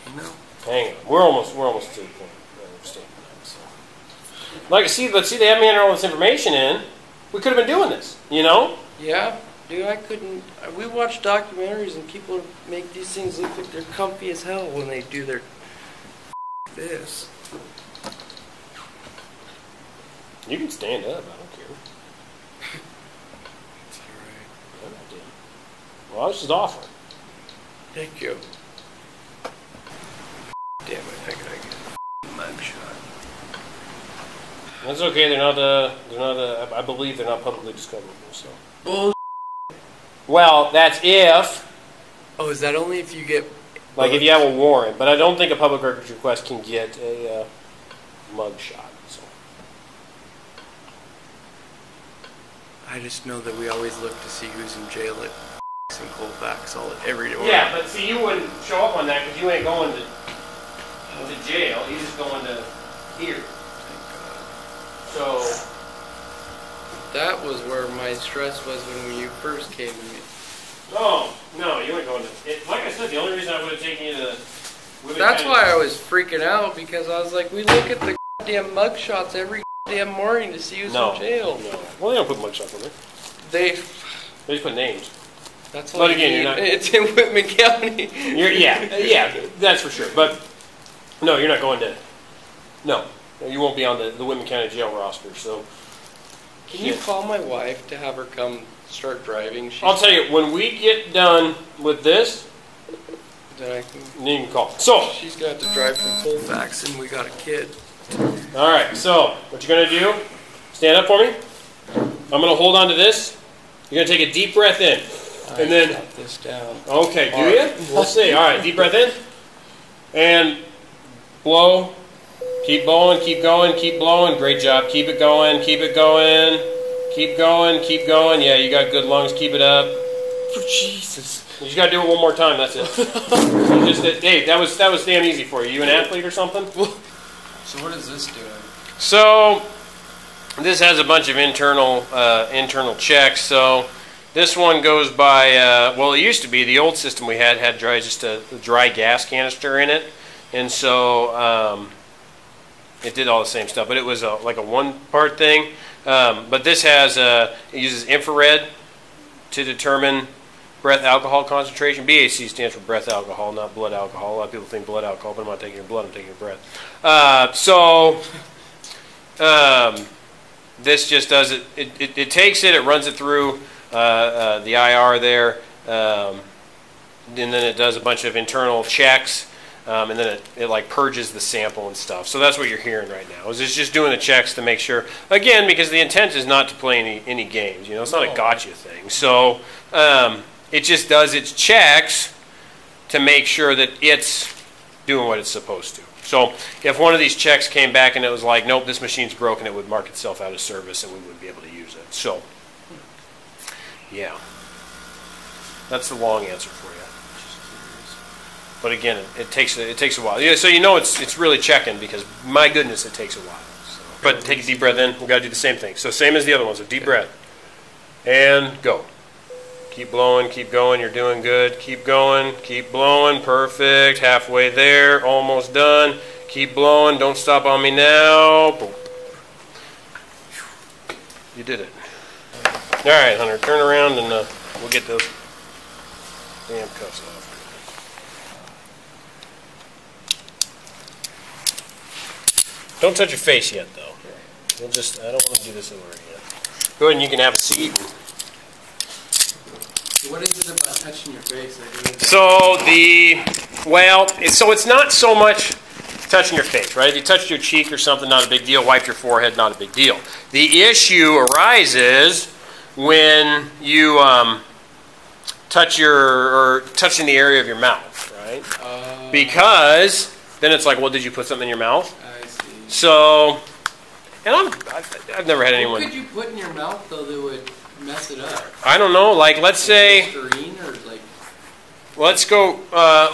S2: Do you know?
S1: Hang on, we're almost to the point. Like, let's see, they have me enter all this information in. We could have been doing this, you know?
S2: Yeah, dude, I couldn't. We watch documentaries and people make these things look like they're comfy as hell when they do their this.
S1: You can stand up, I don't care.
S2: It's alright.
S1: I'm not doing it. Well, I was just offering.
S2: Thank you. Damn it, I gotta get a mugshot.
S1: That's okay. They're not. I believe they're not publicly discoverable. So.
S2: Bull.
S1: Well, that's if.
S2: Oh, is that only if you get?
S1: Like if you have a warrant, but I don't think a public records request can get a mug shot. So.
S2: I just know that we always look to see who's in jail at and Colfax every day.
S1: Yeah, but see, you wouldn't show up on that because you ain't going to jail. You're just going to here. So
S2: that was where my stress was when you first came to me.
S1: Oh, no, you weren't going to. Like I said, the only reason I would have taken you to.
S2: That's why I was freaking out because I was like, we look at the goddamn mugshots every goddamn morning to see who's in jail.
S1: No. Well, they don't put mugshots on there.
S2: They
S1: just put names.
S2: That's all
S1: But
S2: you
S1: again,
S2: need.
S1: you're not-
S2: It's in Whitman County.
S1: Yeah, that's for sure. But no, you're not going to. No, you won't be on the Whitman County Jail roster. So
S2: Can you call my wife to have her come start driving?
S1: I'll tell you, when we get done with this,
S2: Then
S1: you can call. So,
S2: she's got to drive from Colfax, and we got a kid.
S1: all right. So, what you're gonna do? Stand up for me. I'm gonna hold on to this. You're gonna take a deep breath in, and then
S2: Got this down.
S1: okay. Do you? We'll see. All right. Deep breath in, and blow. Keep blowing. Keep going. Keep blowing. Great job. Keep it going. Keep it going. Keep going. Keep going. Yeah, you got good lungs. Keep it up.
S2: Oh, Jesus.
S1: You just gotta do it one more time. That's it. You just, hey, that was damn easy for you. You an athlete or something?
S2: So what is this doing?
S1: So this has a bunch of internal checks. So this one goes by. Well, it used to be the old system we had just a dry gas canister in it, and so it did all the same stuff. But it was like a one-part thing. But this has it uses infrared to determine breath alcohol concentration. BAC stands for breath alcohol, not blood alcohol. A lot of people think blood alcohol, but I'm not taking your blood, I'm taking your breath. This just does it. It takes it runs it through the IR there, and then it does a bunch of internal checks, and then it like purges the sample and stuff. So that's what you're hearing right now. It's just doing the checks to make sure, again, because the intent is not to play any games. You know, it's not a gotcha thing. So it just does its checks to make sure that it's doing what it's supposed to. So if one of these checks came back and it was like, nope, this machine's broken, it would mark itself out of service and we wouldn't be able to use it. So, yeah. That's the long answer for you. But again, it takes a while. Yeah, so you know it's really checking because, my goodness, it takes a while. So. But take a deep breath in. We've got to do the same thing. So same as the other ones. So deep breath. And go. Keep blowing, keep going, you're doing good. Keep going, keep blowing, perfect. Halfway there, almost done. Keep blowing, don't stop on me now. Boom. You did it. All right, Hunter, turn around and we'll get those damn cuffs off. Don't touch your face yet, though. I don't want to do this over yet. Go ahead and you can have a seat.
S2: What is it about touching your face?
S1: So it's not so much touching your face, right? If you touched your cheek or something, not a big deal. Wipe your forehead, not a big deal. The issue arises when you touching the area of your mouth, right? Because then it's like, well, did you put something in your mouth?
S2: I see.
S1: So, and I've never had anyone.
S2: What could you put in your mouth though that would mess it up?
S1: I don't know. Like, let's say.
S2: Listerine or like.
S1: Let's go.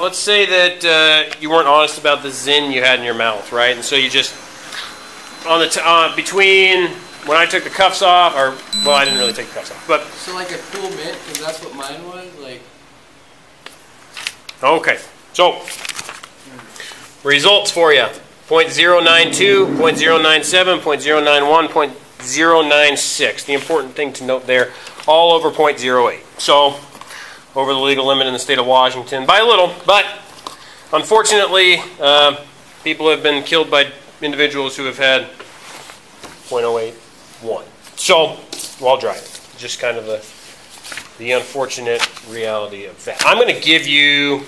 S1: Let's say that you weren't honest about the Zin you had in your mouth, right? And so you just on the between when I took the cuffs off, or well, I didn't really take the cuffs off, but
S2: So like a cool mint, because that's what mine was. Like.
S1: okay. So results for you: 0.092, 0.097, 0.091, 0.096. The important thing to note there, all over 0.08. So over the legal limit in the state of Washington by a little, but unfortunately, people have been killed by individuals who have had 0.081. So, while driving, just kind of the unfortunate reality of that. I'm going to give you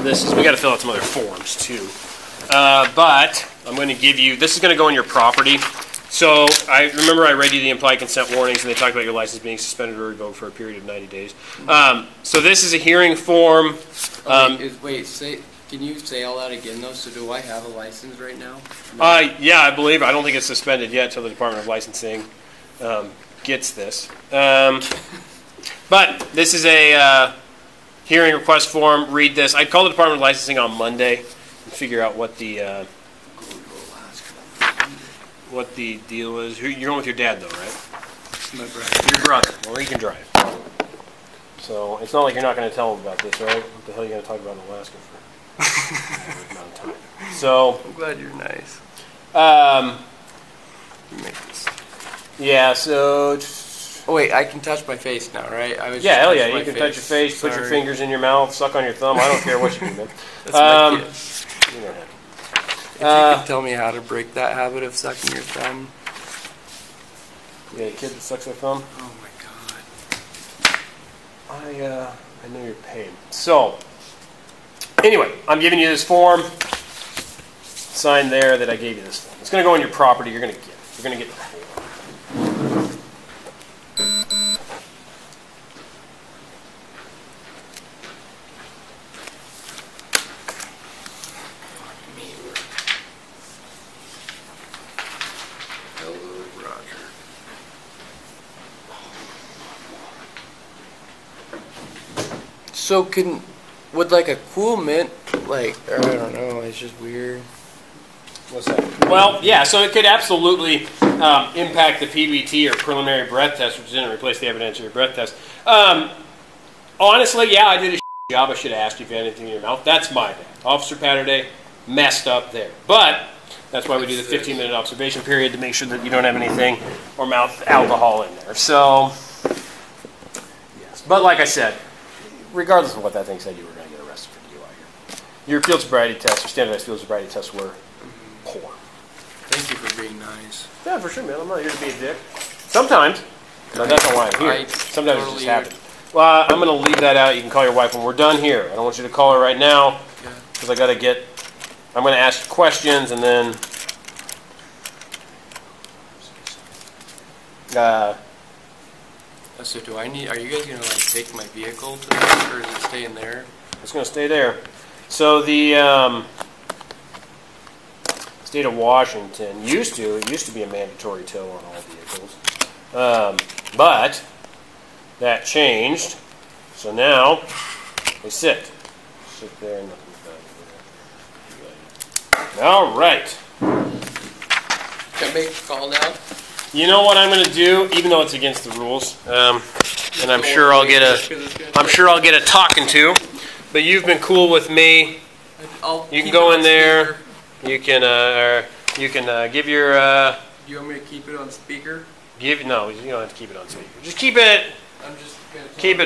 S1: this. We got to fill out some other forms too, but I'm going to give you. This is going to go in your property. So, I remember I read you the implied consent warnings, and they talked about your license being suspended or revoked for a period of 90 days. So this is a hearing form.
S2: Can you say all that again, though? So do I have a license right now?
S1: Yeah, I believe. I don't think it's suspended yet until the Department of Licensing gets this. But this is a hearing request form. Read this. I'd call the Department of Licensing on Monday and figure out what the deal is. You're going with your dad, though, right?
S2: My brother.
S1: Your brother. Well, he can drive. So it's not like you're not going to tell him about this, right? What the hell are you going to talk about in Alaska for? Amount of time. So
S2: I'm glad you're nice.
S1: you make this. Yeah. So
S2: Oh wait, I can touch my face now, right? I was
S1: Yeah,
S2: just
S1: hell yeah.
S2: touching
S1: You
S2: my
S1: can
S2: face.
S1: touch your face, put your
S2: Sorry.
S1: fingers in your mouth, suck on your thumb. I don't care what you do, man.
S2: That's my kid.
S1: You know that.
S2: If you could tell me how to break that habit of sucking your thumb.
S1: Yeah, a kid that sucks their thumb.
S2: Oh my god.
S1: I know your pain. So, anyway, I'm giving you this form. Sign there that I gave you this form. It's going to go on your property. You're going to get it. You're going to get the form.
S2: So would like a cool mint, like, or I don't know, it's just weird.
S1: What's that? Well, yeah, so it could absolutely impact the PBT or preliminary breath test, which is going to replace the evidentiary breath test. Honestly, yeah, I did a job. I should have asked you if you had anything in your mouth. That's my bad. Officer Padrta messed up there. But that's why we do the 15-minute observation period to make sure that you don't have anything or mouth alcohol in there. So, yes. But like I said, regardless of what that thing said, you were going to get arrested for DUI here. Your field sobriety tests, your standardized field sobriety tests were poor.
S2: Thank you for being nice.
S1: Yeah, for sure, man. I'm not here to be a dick. Sometimes. No, that's not why I'm here. Sometimes it just happens. Well, I'm going to leave that out. You can call your wife when we're done here. I don't want you to call her right now because I got to get... I'm going to ask you questions and then...
S2: So do I need, are you guys going to like take my vehicle to this, or is it staying there?
S1: It's going to stay there. So the state of Washington it used to be a mandatory tow on all vehicles. But that changed. So now they sit there and nothing's done. All right.
S2: Can I make a call now?
S1: You know what I'm going to do, even though it's against the rules, and I'm sure I'll get a talking to. But you've been cool with me. You can go in there. You can give your.
S2: You want me to keep it on speaker?
S1: No, you don't have to keep it on speaker. Just keep it.
S2: I'm just gonna
S1: keep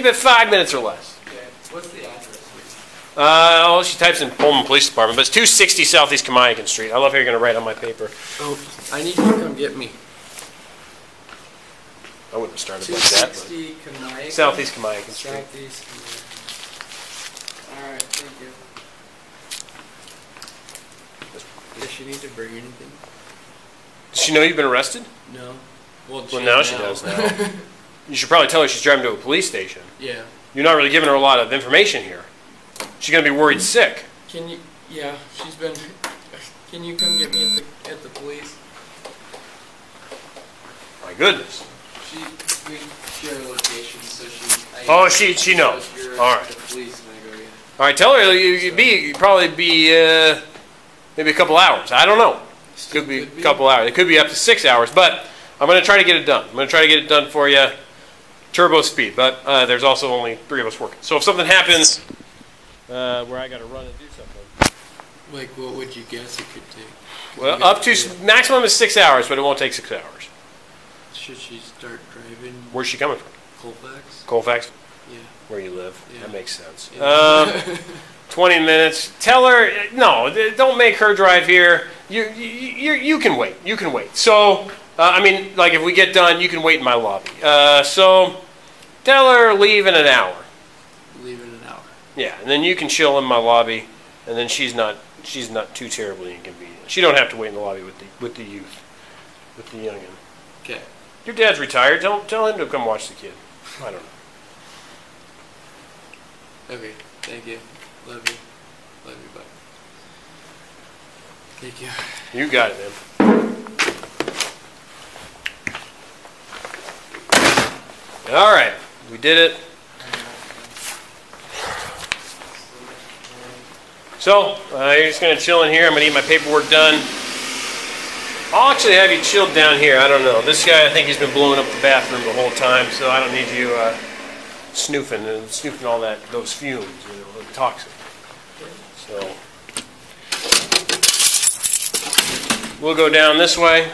S1: it 5 minutes or less.
S2: Okay. What's the address, please?
S1: Well, she types in Pullman Police Department, but it's 260 Southeast Kamiakin Street. I love how you're going to write on my paper.
S2: Oh, I need you to come get me.
S1: I wouldn't have started like that.
S2: 260 Kamiakin?
S1: Southeast Kamiakin Street.
S2: Southeast Kamiakin. Alright, thank you. Does she need to bring anything?
S1: Does she know you've been arrested?
S2: No.
S1: Well, now she does now. You should probably tell her she's driving to a police station.
S2: Yeah.
S1: You're not really giving her a lot of information here. She's going to be worried sick.
S2: Can you, yeah, she's been, can you come get me at the police?
S1: My goodness.
S2: We share locations, so
S1: Oh, she knows. All right.
S2: The police and I go, yeah.
S1: All right, tell her you'd probably be maybe a couple hours. I don't know. Could be a couple hours. It could be up to 6 hours, but I'm going to try to get it done. I'm going to try to get it done for you. Turbo speed, but there's also only 3 of us working. So if something happens where I got to run and do something.
S2: Like, what would you guess it could take?
S1: Well, up to maximum is 6 hours, but it won't take 6 hours.
S2: Should she start driving?
S1: Where's she coming from?
S2: Colfax?
S1: Colfax?
S2: Yeah.
S1: Where you live?
S2: Yeah.
S1: That makes sense.
S2: Yeah.
S1: 20 minutes. Tell her, no, don't make her drive here. You can wait. You can wait. So, I mean, like if we get done, you can wait in my lobby. So, tell her leave in an hour.
S2: Leave in an hour.
S1: Yeah, and then you can chill in my lobby, and then she's not too terribly inconvenient. She don't have to wait in the lobby with the youth, with the youngin.
S2: Okay.
S1: Your dad's retired. Tell him to come watch the kid. I don't know.
S2: Okay. Thank you. Love you. Love you. Bye. Thank you.
S1: You got it, man. All right, we did it. So, you're just going to chill in here. I'm going to get my paperwork done. I'll actually have you chilled down here. I don't know. This guy, I think he's been blowing up the bathroom the whole time, so I don't need you snooping all those fumes, the toxic. So, we'll go down this way.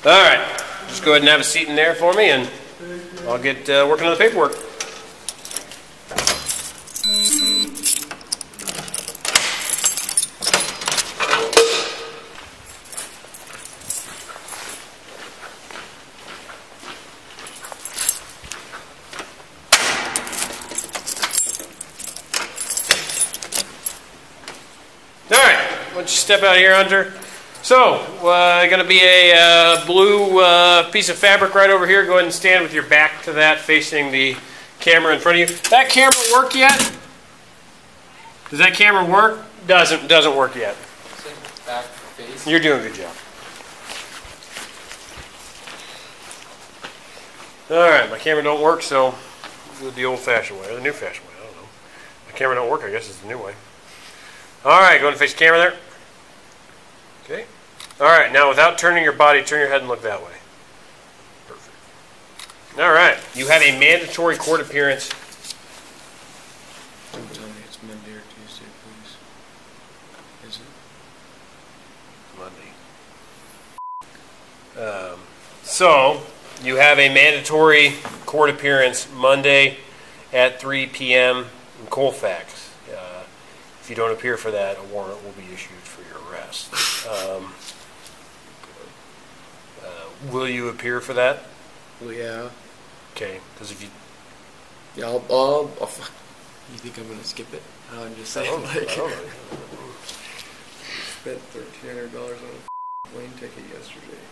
S1: All right, just go ahead and have a seat in there for me, and I'll get working on the paperwork. All right, why don't you step out here, Hunter? So, going to be a blue piece of fabric right over here. Go ahead and stand with your back to that, facing the camera in front of you. That camera work yet? Does that camera work? Doesn't work yet.
S2: Back face.
S1: You're doing a good job. All right, my camera don't work, so do it the old-fashioned way, or the new-fashioned way. I don't know. My camera don't work. I guess it's the new way. All right, go ahead and face the camera there. Okay. All right, now without turning your body, turn your head and look that way. Perfect. All right, you have a mandatory court appearance.
S2: Don't tell me it's Monday or Tuesday, please. Is it?
S1: Monday. So, you have a mandatory court appearance Monday at 3 p.m. in Colfax. If you don't appear for that, a warrant will be issued for your arrest. Will you appear for that?
S2: Well, yeah.
S1: Okay, because if you...
S2: Yeah, I'll you think I'm gonna skip it? I'm just saying,
S1: I don't know.
S2: Spent $1,300 on a plane ticket yesterday.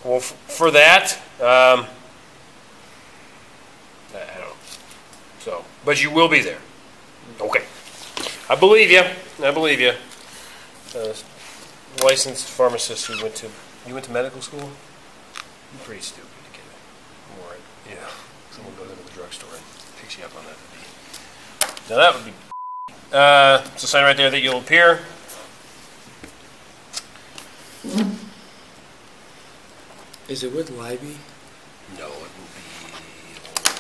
S1: Well, for that, I don't know. So, but you will be there. Okay. I believe you. Licensed pharmacist who went to... You went to medical school? You're pretty stupid to get it. More, yeah. Someone goes into the drugstore and picks you up on that. Now that would be... it's a sign right there that you'll appear.
S2: Is it with Libby?
S1: No, it will be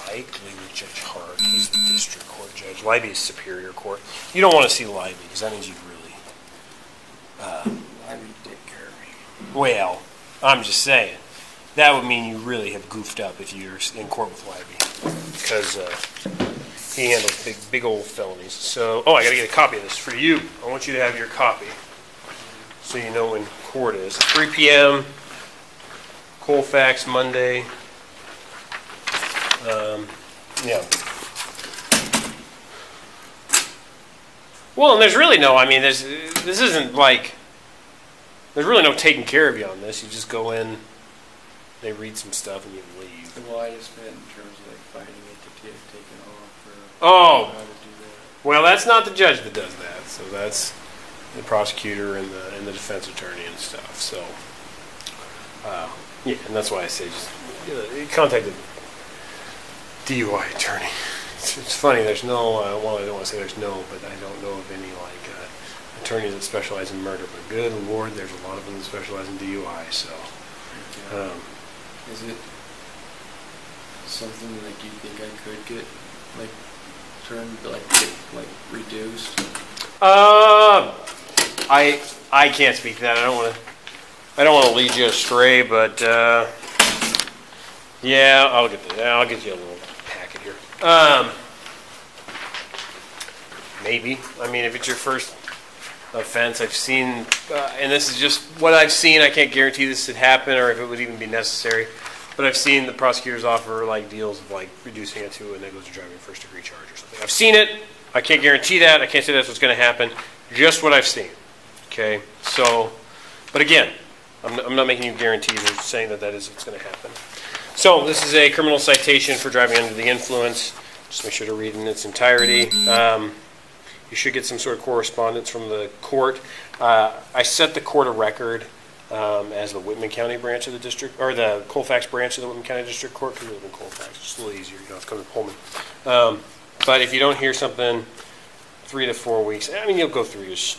S1: likely with Judge Hart. He's the district court judge. Libby is superior court. You don't want to see Libby because that means you've really...
S2: Libby did care of me.
S1: Well, I'm just saying. That would mean you really have goofed up if you're in court with Libby. Because he handles big old felonies. So, I got to get a copy of this for you. I want you to have your copy so you know when court is. 3 p.m. Colfax, Monday. Yeah. Well, and there's really no, this isn't like, there's really no taking care of you on this. You just go in, they read some stuff, and you leave.
S2: Well, I just meant in terms of like fighting it to get taken off or
S1: Oh,
S2: how to do that.
S1: well, that's not the judge that does that. So that's the prosecutor and the defense attorney and stuff. So, yeah, and that's why I say just contact the DUI attorney. It's funny. There's no. Well, I don't want to say there's no, but I don't know of any attorneys that specialize in murder. But good Lord, there's a lot of them that specialize in DUI. So,
S2: is it something like you think I could get turned get reduced?
S1: I can't speak to that. I don't want to lead you astray, but yeah, I'll get you a little packet here. Maybe. If it's your first offense, I've seen, and this is just what I've seen. I can't guarantee this would happen or if it would even be necessary. But I've seen the prosecutors offer deals of reducing it to a negligent driving first degree charge or something. I've seen it. I can't guarantee that. I can't say that's what's going to happen. Just what I've seen. Okay. So, but again, I'm not making you guarantees or saying that is what's going to happen. So this is a criminal citation for driving under the influence. Just make sure to read in its entirety. You should get some sort of correspondence from the court. I set the court a record as the Whitman County branch of the district, or the Colfax branch of the Whitman County District Court, because we live in Colfax. It's just a little easier. You don't have to come to Pullman. But if you don't hear something 3 to 4 weeks, you'll go through yours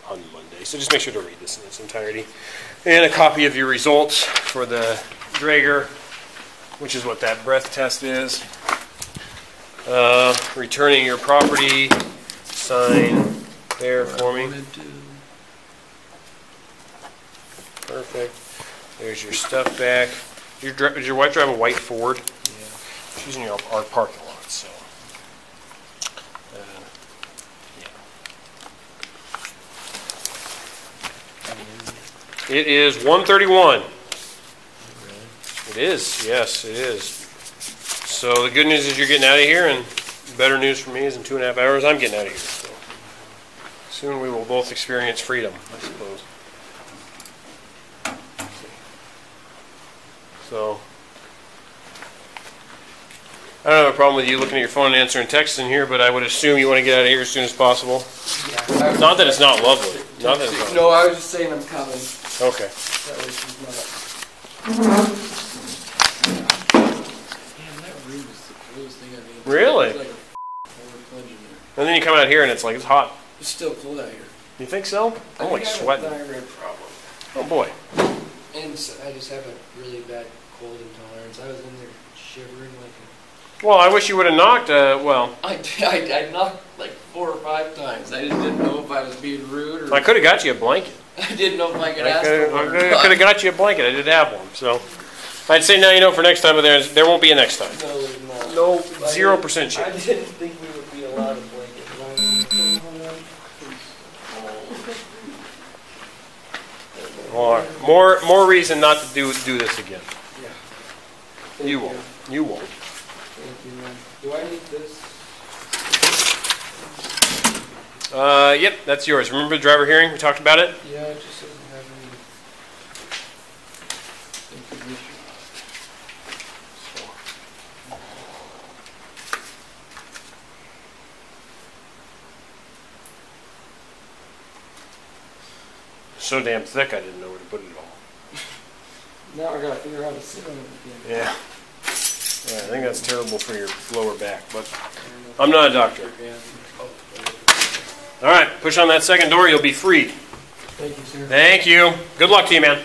S1: on Monday. So just make sure to read this in its entirety. And a copy of your results for the Draeger, which is what that breath test is. Returning your property, sign there for me. Perfect. There's your stuff back. Does your wife drive a white Ford?
S2: Yeah.
S1: She's in our parking lot, so. Yeah. It is 1:31. It is, yes, it is. So the good news is you're getting out of here, and better news for me is in 2.5 hours I'm getting out of here. So soon we will both experience freedom, I suppose. So I don't have a problem with you looking at your phone and answering texts in here, but I would assume you want to get out of here as soon as possible.
S2: Yeah.
S1: Not that it's not lovely. Not that it's not.
S2: No, I was just saying I'm coming.
S1: Okay.
S2: That way she's not. Man, that room is the coolest thing I've ever seen.
S1: Really?
S2: It's like a forward plunge in there.
S1: And then you come out here and it's like it's hot.
S2: It's still cold out here.
S1: You think so? I'm like sweating.
S2: I have a thyroid problem.
S1: Oh boy.
S2: And so I just have a really bad cold intolerance. I was in there shivering like
S1: Well, I wish you would have knocked. Well,
S2: I knocked like 4 or 5 times. I just didn't know if I was being rude or
S1: I could have got you a blanket.
S2: I didn't know if I could
S1: I
S2: ask for one.
S1: could have got you a blanket. I did have one. So I'd say now you know for next time, but there won't be a next time.
S2: No, there's not.
S1: No,
S2: I
S1: 0%
S2: didn't- I
S1: chance.
S2: didn't think we would be allowed a blanket.
S1: More reason not to do this again.
S2: Yeah.
S1: You won't. You won't.
S2: Thank you, man. Do I need this?
S1: Yep, that's yours. Remember the driver hearing? We talked about it.
S2: Yeah, it just doesn't have any information.
S1: So damn thick, I didn't know where to put it all.
S2: Now I gotta figure out how to sit on it again.
S1: Yeah. Yeah, I think that's terrible for your lower back, but I'm not a doctor. All right, push on that second door, you'll be free.
S2: Thank you, sir.
S1: Thank you. Good luck to you, man.